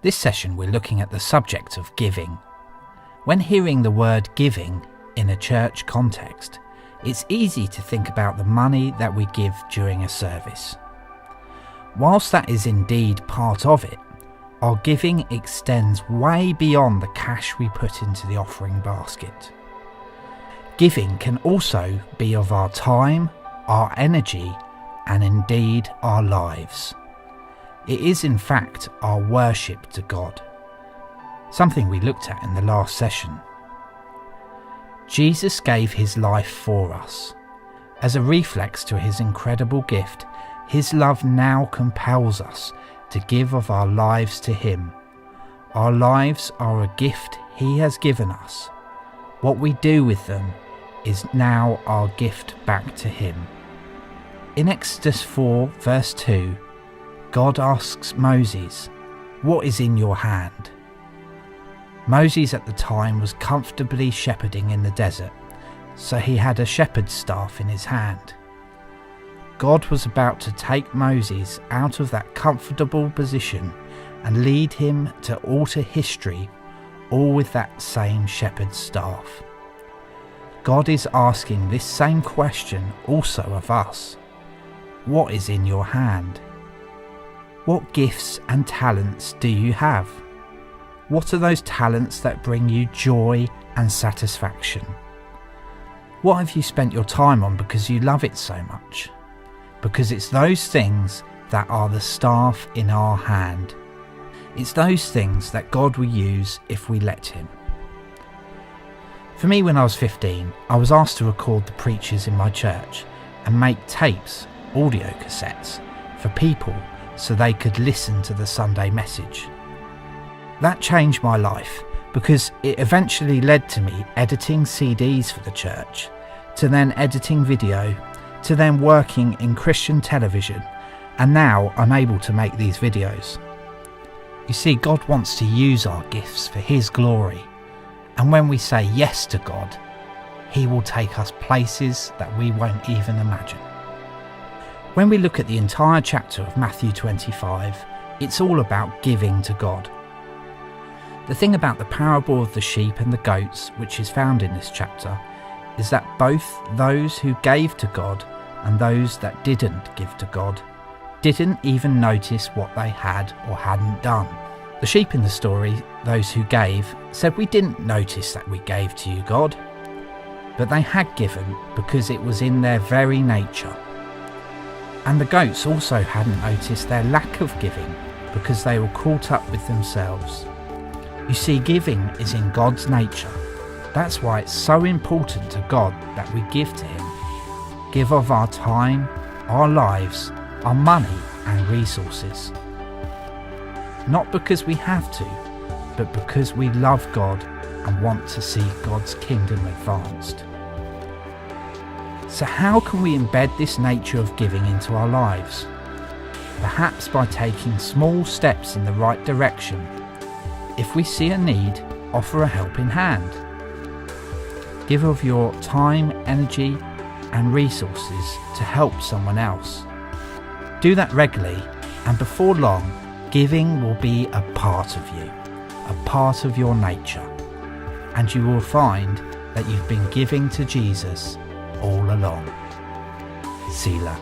This session we're looking at the subject of giving. When hearing the word giving in a church context, it's easy to think about the money that we give during a service. Whilst that is indeed part of it, our giving extends way beyond the cash we put into the offering basket. Giving can also be of our time, our energy, and indeed our lives. It is in fact our worship to God, something we looked at in the last session. Jesus gave his life for us. As a reflex to his incredible gift, his love now compels us to give of our lives to him. Our lives are a gift he has given us. What we do with them is now our gift back to him. In Exodus 4 verse 2, God asks Moses, "What is in your hand?" Moses at the time was comfortably shepherding in the desert, so he had a shepherd's staff in his hand. God was about to take Moses out of that comfortable position and lead him to alter history, all with that same shepherd's staff. God is asking this same question also of us. What is in your hand? What gifts and talents do you have? What are those talents that bring you joy and satisfaction? What have you spent your time on because you love it so much? Because it's those things that are the staff in our hand. It's those things that God will use if we let him. For me, when I was 15, I was asked to record the preachers in my church and make tapes, audio cassettes, for people so they could listen to the Sunday message. That changed my life because it eventually led to me editing CDs for the church, to then editing video, to then working in Christian television, and now I'm able to make these videos. You see, God wants to use our gifts for his glory, and when we say yes to God, he will take us places that we won't even imagine. When we look at the entire chapter of Matthew 25, it's all about giving to God. The thing about the parable of the sheep and the goats, which is found in this chapter, is that both those who gave to God and those that didn't give to God didn't even notice what they had or hadn't done. The sheep in the story, those who gave, said, "We didn't notice that we gave to you, God." But they had given because it was in their very nature. And the goats also hadn't noticed their lack of giving because they were caught up with themselves. You see, giving is in God's nature. That's why it's so important to God that we give to him. Give of our time, our lives, our money and resources. Not because we have to, but because we love God and want to see God's kingdom advanced. So how can we embed this nature of giving into our lives? Perhaps by taking small steps in the right direction. If we see a need, offer a helping hand. Give of your time, energy, and resources to help someone else. Do that regularly, and before long, giving will be a part of you, a part of your nature, and you will find that you've been giving to Jesus all along. Selah.